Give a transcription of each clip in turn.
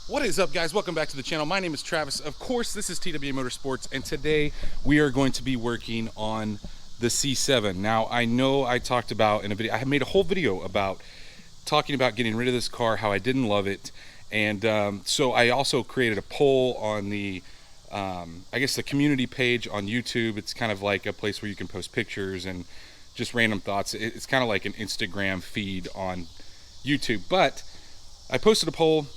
What is up, guys? Welcome back to the channel. My name is Travis. Of course, this is TWA Motorsports, and today we are going to be working on the C7. Now, I know I talked about in a video, I made a whole video about talking about getting rid of this car, how I didn't love it, and so I also created a poll on the, I guess the community page on YouTube. It's kind of like a place where you can post pictures and just random thoughts. It's kind of like an Instagram feed on YouTube, but I posted a poll.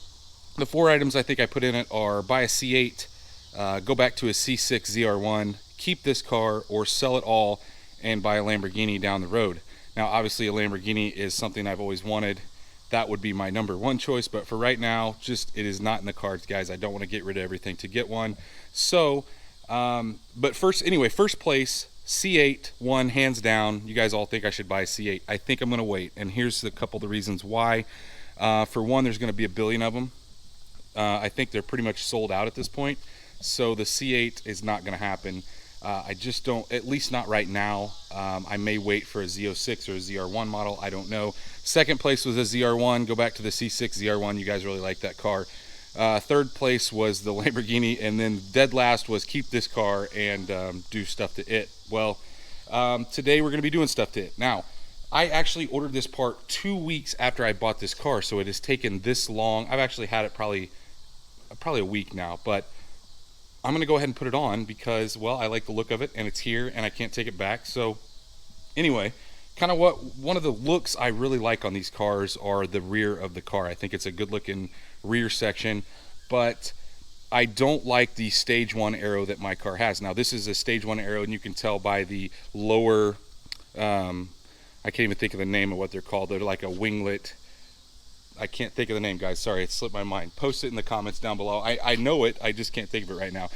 The 4 items I think I put in it are buy a C8, go back to a C6 ZR1, keep this car, or sell it all and buy a Lamborghini down the road. Now, obviously, a Lamborghini is something I've always wanted. That would be my #1 choice, but for right now, just it is not in the cards, guys. I don't want to get rid of everything to get one. So, but first, anyway, first place, C8 won hands down. You guys all think I should buy a C8. I think I'm going to wait, and here's a couple of the reasons why. For one, there's going to be a billion of them. I think they're pretty much sold out at this point, so the C8 is not going to happen. I just don't, at least not right now. I may wait for a Z06 or a ZR1 model. I don't know. Second place was a ZR1. Go back to the C6 ZR1. You guys really like that car. Third place was the Lamborghini, and then dead last was keep this car and do stuff to it. Well, today we're going to be doing stuff to it. Now, I actually ordered this part 2 weeks after I bought this car, so it has taken this long. I've actually had it probably a week now, but I'm gonna go ahead and put it on because, well, I like the look of it and it's here and I can't take it back. So anyway, kind of one of the looks I really like on these cars are the rear of the car. I think it's a good looking rear section, but I don't like the stage 1 aero that my car has. Now, this is a stage 1 aero, and you can tell by the lower, I can't even think of the name of what they're called. They're like a winglet. I can't think of the name, guys. Sorry, it slipped my mind. Post it in the comments down below. I know it, I just can't think of it right now.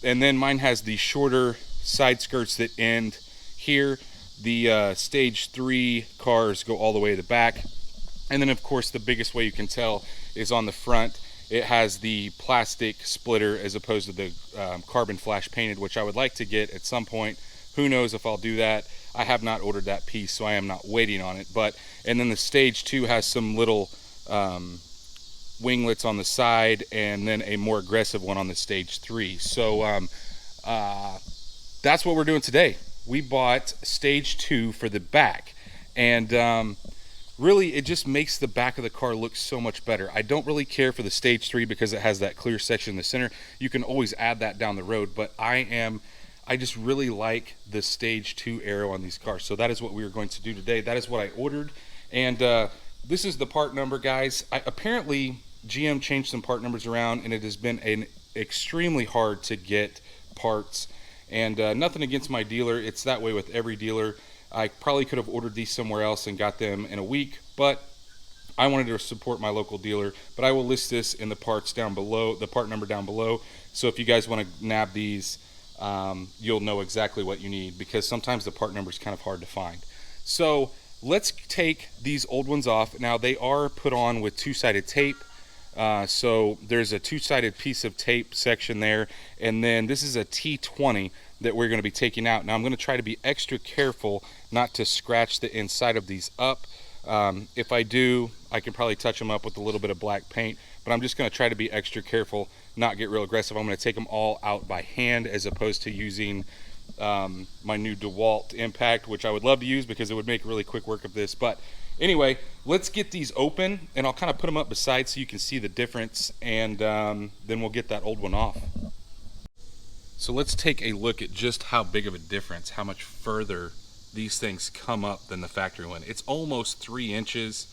And then mine has the shorter side skirts that end here. The stage 3 cars go all the way to the back. And then, of course, the biggest way you can tell is on the front. It has the plastic splitter as opposed to the carbon flash painted, which I would like to get at some point. Who knows if I'll do that. I have not ordered that piece, so I am not waiting on it. But and then the stage 2 has some little winglets on the side, and then a more aggressive one on the stage 3. So that's what we're doing today. We bought stage 2 for the back, and really it just makes the back of the car look so much better. I don't really care for the stage 3 because it has that clear section in the center. You can always add that down the road, but I just really like the stage 2 aero on these cars. So that is what we are going to do today. That is what I ordered, and this is the part number, guys. Apparently, GM changed some part numbers around, and it has been extremely hard to get parts. And nothing against my dealer. It's that way with every dealer. I probably could have ordered these somewhere else and got them in a week, but I wanted to support my local dealer. But I will list this in the parts down below, the part number down below. So if you guys want to nab these, you'll know exactly what you need, because sometimes the part number is kind of hard to find. So let's take these old ones off. Now, they are put on with 2-sided tape. So there's a 2-sided piece of tape section there. And then this is a T20 that we're going to be taking out. Now, I'm going to try to be extra careful not to scratch the inside of these up. If I do, I can probably touch them up with a little bit of black paint. But I'm just going to try to be extra careful, not get real aggressive. I'm going to take them all out by hand as opposed to using my new DeWalt Impact, which I would love to use because it would make really quick work of this. But anyway, let's get these open, and I'll kind of put them up beside so you can see the difference, and then we'll get that old one off. So let's take a look at just how big of a difference, how much further these things come up than the factory one. It's almost 3 inches,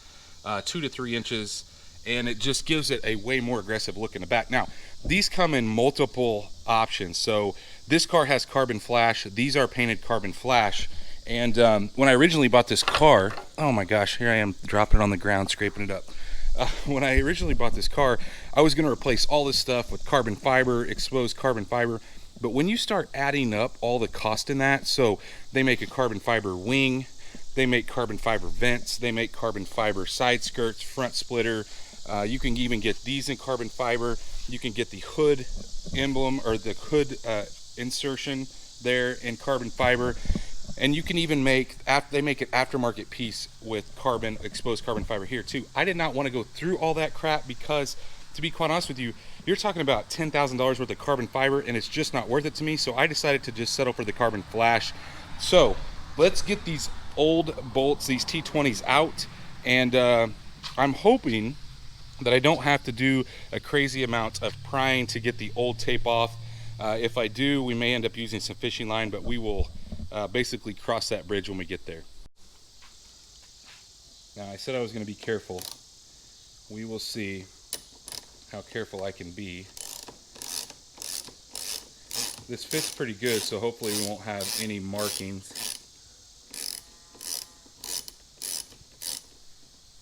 2 to 3 inches, and it just gives it a way more aggressive look in the back. Now, these come in multiple options. So this car has carbon flash. These are painted carbon flash. And when I originally bought this car, oh my gosh, here I am dropping it on the ground, scraping it up. When I originally bought this car, I was going to replace all this stuff with carbon fiber, exposed carbon fiber. But when you start adding up all the cost in that, so they make a carbon fiber wing, they make carbon fiber vents, they make carbon fiber side skirts, front splitter. You can even get these in carbon fiber. You can get the hood emblem or the hood insertion there in carbon fiber. And you can even make, they make an aftermarket piece with exposed carbon fiber here too. I did not want to go through all that crap because to be quite honest with you, you're talking about $10,000 worth of carbon fiber, and it's just not worth it to me. So I decided to just settle for the carbon flash. So let's get these old bolts, these T20s out, and I'm hoping that I don't have to do a crazy amount of prying to get the old tape off. If I do, we may end up using some fishing line, but we will basically cross that bridge when we get there. Now, I said I was going to be careful. We will see how careful I can be. This fits pretty good, so hopefully we won't have any markings.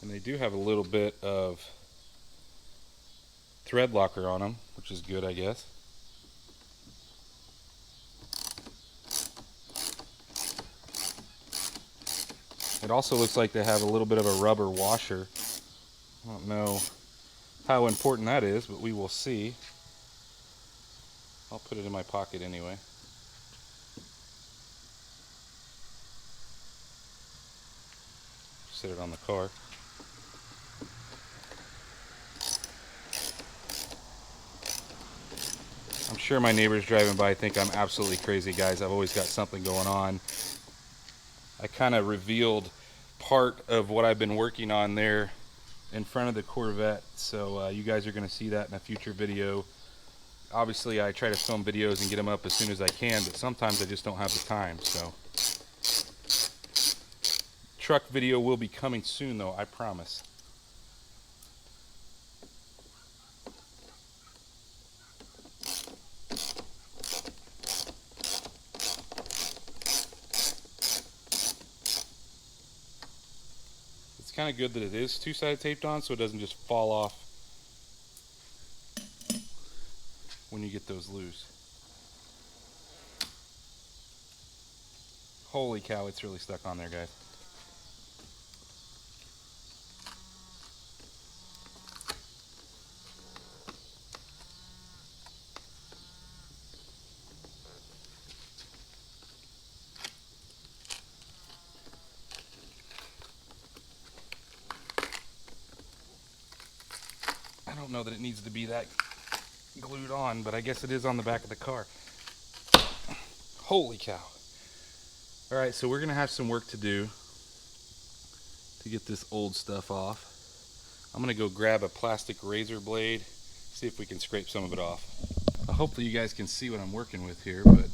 And they do have a little bit of thread locker on them, which is good, I guess. It also looks like they have a little bit of a rubber washer. I don't know how important that is, but we will see. I'll put it in my pocket anyway. Sit it on the car. I'm sure my neighbors driving by think I'm absolutely crazy, guys. I've always got something going on. I kind of revealed part of what I've been working on there in front of the Corvette, so you guys are going to see that in a future video. Obviously, I try to film videos and get them up as soon as I can, but sometimes I just don't have the time. So truck video will be coming soon, though, I promise. It's kind of good that it is two-sided taped on, so it doesn't just fall off when you get those loose. Holy cow, it's really stuck on there, guys. I don't know that it needs to be that glued on, but I guess it is on the back of the car. Holy cow. Alright, so we're going to have some work to do to get this old stuff off. I'm going to go grab a plastic razor blade, see if we can scrape some of it off. Hopefully you guys can see what I'm working with here, but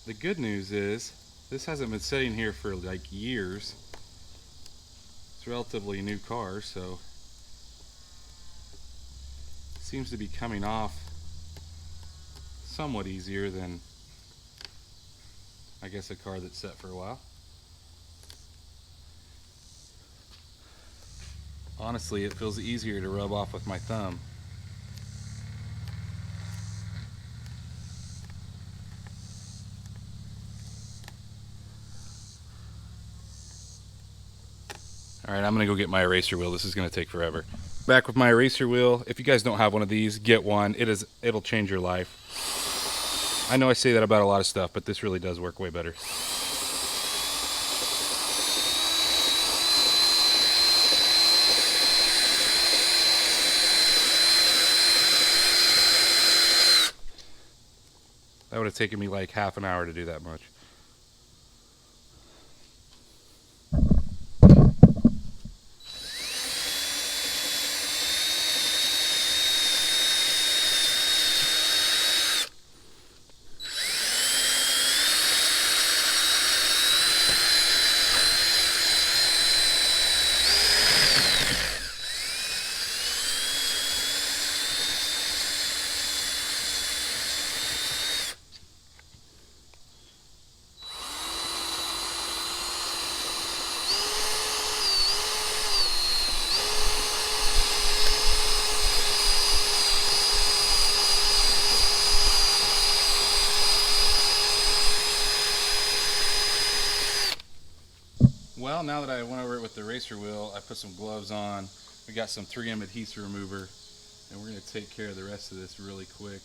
the good news is this hasn't been sitting here for like years. It's a relatively new car, so it seems to be coming off somewhat easier than, I guess, a car that's set for a while. Honestly, it feels easier to rub off with my thumb. Alright, I'm going to go get my eraser wheel. This is going to take forever. Back with my eraser wheel. If you guys don't have one of these, get one. It'll change your life. I know I say that about a lot of stuff, but this really does work way better. That would have taken me like half an hour to do that much. Well, now that I went over it with the eraser wheel, I put some gloves on. We got some 3M adhesive remover, and we're going to take care of the rest of this really quick.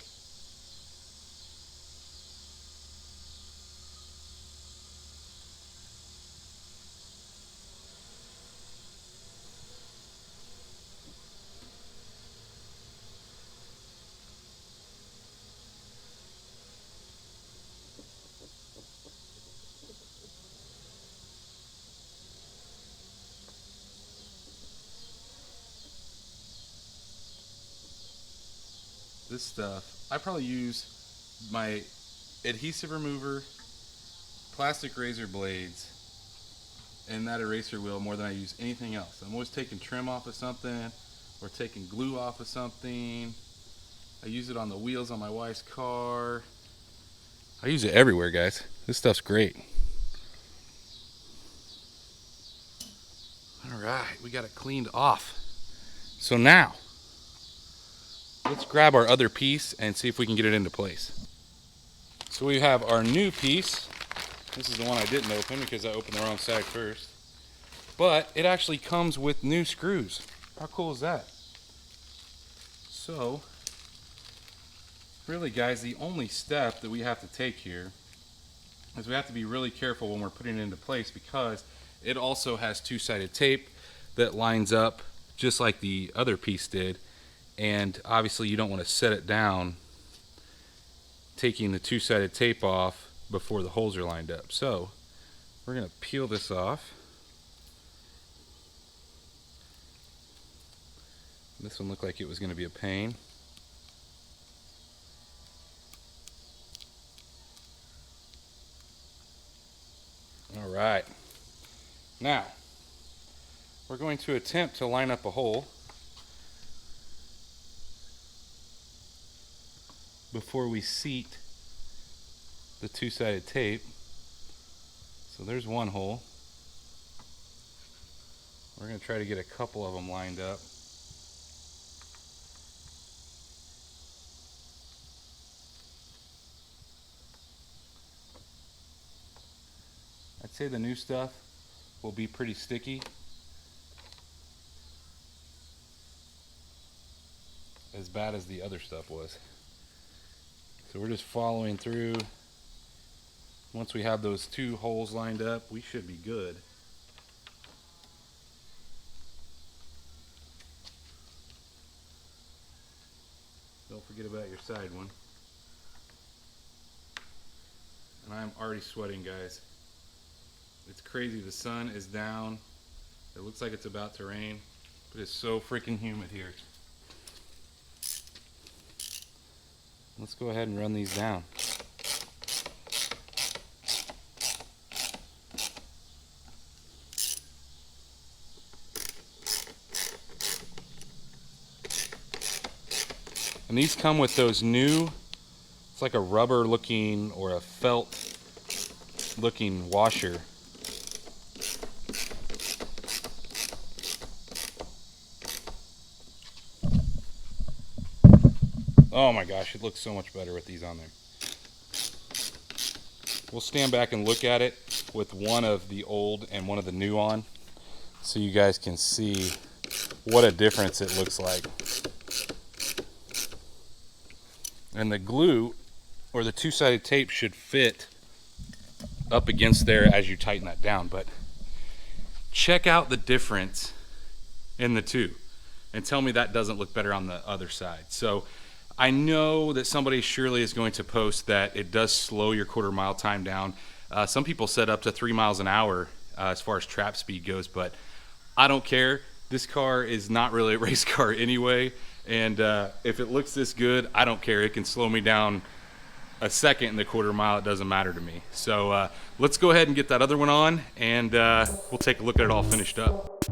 this stuff, I probably use my adhesive remover, plastic razor blades, and that eraser wheel more than I use anything else. I'm always taking trim off of something or taking glue off of something. I use it on the wheels on my wife's car. I use it everywhere, guys. This stuff's great. All right, we got it cleaned off. So now, let's grab our other piece and see if we can get it into place. So we have our new piece. This is the one I didn't open because I opened the wrong side first. But it actually comes with new screws. How cool is that? So, really guys, the only step that we have to take here is we have to be really careful when we're putting it into place, because it also has two-sided tape that lines up just like the other piece did. And obviously you don't want to set it down taking the two-sided tape off before the holes are lined up. So we're going to peel this off. This one looked like it was going to be a pain. All right. Now, we're going to attempt to line up a hole before we seat the two-sided tape. So there's one hole. We're going to try to get a couple of them lined up. I'd say the new stuff will be pretty sticky. As bad as the other stuff was. So we're just following through. Once we have those two holes lined up, we should be good. Don't forget about your side one. And I'm already sweating, guys. It's crazy. The sun is down. It looks like it's about to rain, but it's so freaking humid here. Let's go ahead and run these down. And these come with those new, it's like a rubber looking or a felt looking washer. Oh my gosh, it looks so much better with these on there. We'll stand back and look at it with one of the old and one of the new on, so you guys can see what a difference it looks like. And the glue or the two-sided tape should fit up against there as you tighten that down. But check out the difference in the two and tell me that doesn't look better on the other side. So I know that somebody surely is going to post that it does slow your quarter-mile time down. Some people set up to 3 miles an hour as far as trap speed goes, but I don't care. This car is not really a race car anyway, and if it looks this good, I don't care. It can slow me down a second in the quarter mile. It doesn't matter to me. So let's go ahead and get that other one on, and we'll take a look at it all finished up.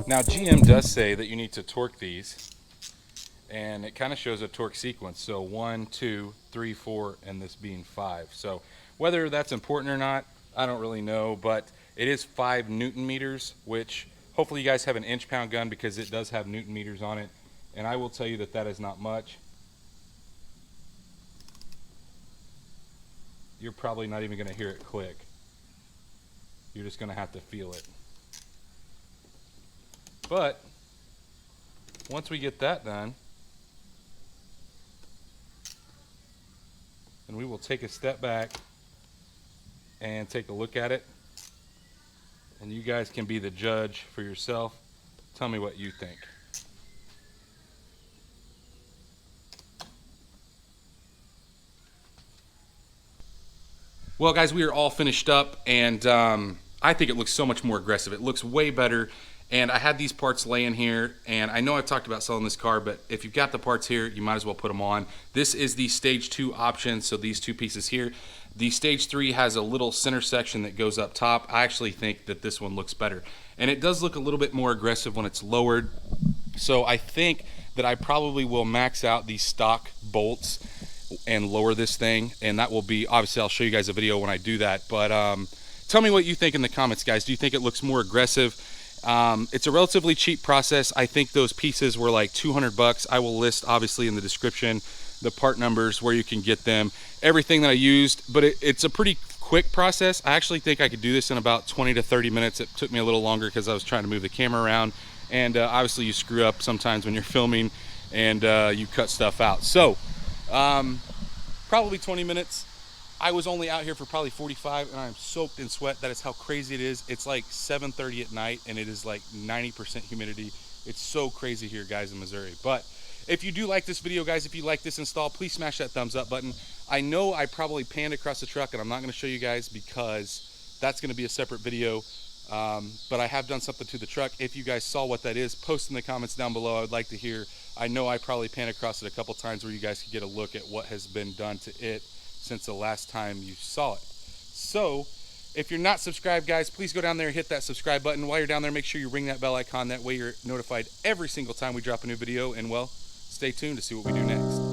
Now GM does say that you need to torque these, and it kind of shows a torque sequence. So 1, 2, 3, 4, and this being 5. So whether that's important or not, I don't really know, but it is 5 Newton meters, which hopefully you guys have an inch-pound gun because it does have Newton meters on it. And I will tell you that that is not much. You're probably not even going to hear it click. You're just going to have to feel it. But once we get that done, then we will take a step back and take a look at it. And you guys can be the judge for yourself. Tell me what you think. Well, guys, we are all finished up, and I think it looks so much more aggressive. It looks way better, and I had these parts laying here, and I know I've talked about selling this car, but if you've got the parts here, you might as well put them on. This is the stage 2 option, so these two pieces here. The stage 3 has a little center section that goes up top. I actually think that this one looks better, and it does look a little bit more aggressive when it's lowered, so I think that I probably will max out these stock bolts and lower this thing, and that will be, obviously I'll show you guys a video when I do that, but tell me what you think in the comments, guys. Do you think it looks more aggressive? It's a relatively cheap process. I think those pieces were like 200 bucks. I will list obviously in the description the part numbers, where you can get them, everything that I used, but it's a pretty quick process. I actually think I could do this in about 20 to 30 minutes. It took me a little longer because I was trying to move the camera around, and obviously you screw up sometimes when you're filming, and you cut stuff out. So probably 20 minutes. I was only out here for probably 45, and I'm soaked in sweat. That is how crazy it is. It's like 7:30 at night, and it is like 90% humidity. It's so crazy here, guys, in Missouri. But if you do like this video, guys, if you like this install, please smash that thumbs up button. I know I probably panned across the truck, and I'm not going to show you guys because that's going to be a separate video. But I have done something to the truck. If you guys saw what that is, post in the comments down below. I would like to hear. I know I probably panned across it a couple times where you guys could get a look at what has been done to it since the last time you saw it. So if you're not subscribed, guys, please go down there and hit that subscribe button. While you're down there, make sure you ring that bell icon. That way you're notified every single time we drop a new video. And well, stay tuned to see what we do next.